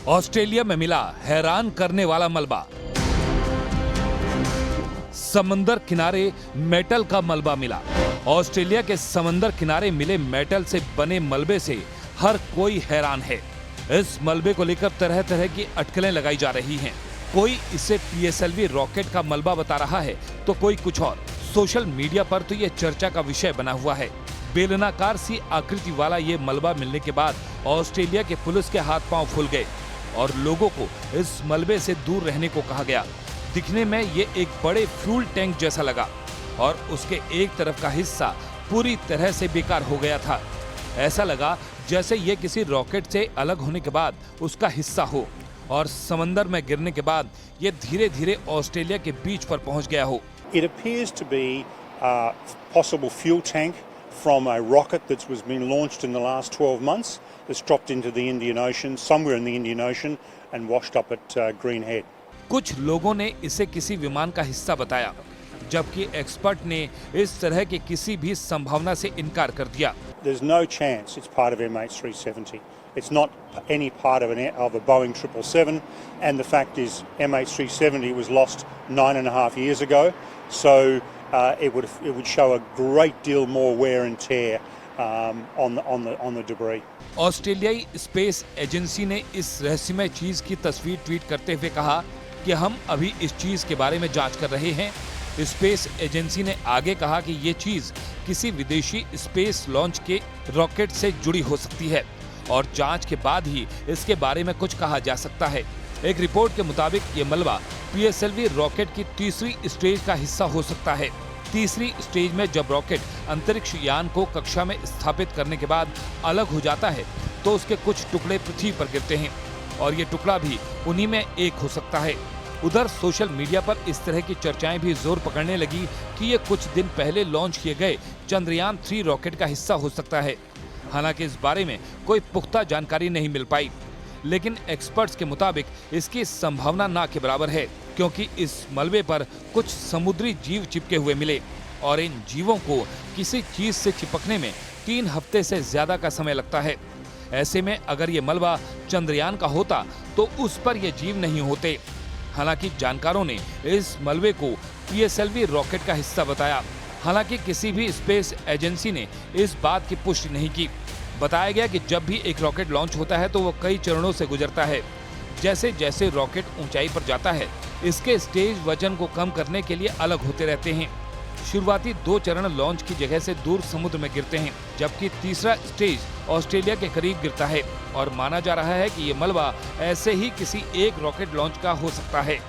Australia में मिला हैरान करने वाला मलबा। समंदर किनारे मेटल का मलबा मिला। ऑस्ट्रेलिया के समंदर किनारे मिले मेटल से बने मलबे से हर कोई हैरान है। इस मलबे को लेकर तरह तरह की अटकलें लगाई जा रही हैं। कोई इसे PSLV रॉकेट का मलबा बता रहा है तो कोई कुछ और। सोशल मीडिया पर तो ये चर्चा का विषय बना हुआ है। बेलनाकार सी आकृति वाला ये मलबा मिलने के बाद ऑस्ट्रेलिया के पुलिस के हाथ पांव फूल गए और लोगों को इस मलबे से दूर रहने को कहा गया। दिखने में ये एक बड़े फ्यूल टैंक जैसा लगा और उसके एक तरफ का हिस्सा पूरी तरह से बेकार हो गया था। ऐसा लगा जैसे ये किसी रॉकेट से अलग होने के बाद उसका हिस्सा हो और समंदर में गिरने के बाद ये धीरे धीरे ऑस्ट्रेलिया के बीच पर पहुंच गया हो। It appears to be a possible fuel tank from a rocket that was been launched in the last 12 months that's dropped into the Indian Ocean, somewhere in the Indian Ocean and washed up at Green Head. कुछ लोगों ने इसे किसी विमान का हिस्सा बताया, जबकि एक्सपर्ट ने इस तरह की किसी भी संभावना से इनकार कर दिया। There's no chance it's part of MH370. It's not any part of a Boeing 777, and the fact is MH370 was lost 9.5 years ago, so it would show a great deal more wear and tear on the debris. ऑस्ट्रेलियाई space agency ने इस रहस्यमय चीज की तस्वीर tweet करते हुए कहा कि हम अभी इस चीज के बारे में जांच कर रहे हैं। स्पेस एजेंसी ने आगे कहा कि ये चीज किसी विदेशी स्पेस लॉन्च के रॉकेट से जुड़ी हो सकती है और जांच के बाद ही इसके बारे में कुछ कहा जा सकता है। एक रिपोर्ट के मुताबिक ये मलबा PSLV रॉकेट की तीसरी स्टेज का हिस्सा हो सकता है। तीसरी स्टेज में जब रॉकेट अंतरिक्ष यान को कक्षा में स्थापित करने के बाद अलग हो जाता है तो उसके कुछ टुकड़े पृथ्वी पर गिरते हैं और ये टुकड़ा भी उन्हीं में एक हो सकता है। उधर सोशल मीडिया पर इस तरह की चर्चाएं भी जोर पकड़ने लगी कि ये कुछ दिन पहले लॉन्च किए गए चंद्रयान 3 रॉकेट का हिस्सा हो सकता है। हालांकि इस बारे में कोई पुख्ता जानकारी नहीं मिल पाई, लेकिन एक्सपर्ट्स के मुताबिक इसकी संभावना ना के बराबर है, क्योंकि इस मलबे पर कुछ समुद्री जीव चिपके हुए मिले और इन जीवों को किसी चीज से चिपकने में 3 हफ्ते से ज्यादा का समय लगता है। ऐसे में अगर ये मलबा चंद्रयान का होता तो उस पर ये जीव नहीं होते। हालांकि जानकारों ने इस मलबे को PSLV रॉकेट का हिस्सा बताया। हालांकि किसी भी स्पेस एजेंसी ने इस बात की पुष्टि नहीं की। बताया गया कि जब भी एक रॉकेट लॉन्च होता है तो वो कई चरणों से गुजरता है। जैसे जैसे रॉकेट ऊंचाई पर जाता है, इसके स्टेज वजन को कम करने के लिए अलग होते रहते हैं। शुरुआती 2 चरण लॉन्च की जगह से दूर समुद्र में गिरते हैं, जबकि तीसरा स्टेज ऑस्ट्रेलिया के करीब गिरता है और माना जा रहा है कि ये मलबा ऐसे ही किसी एक रॉकेट लॉन्च का हो सकता है।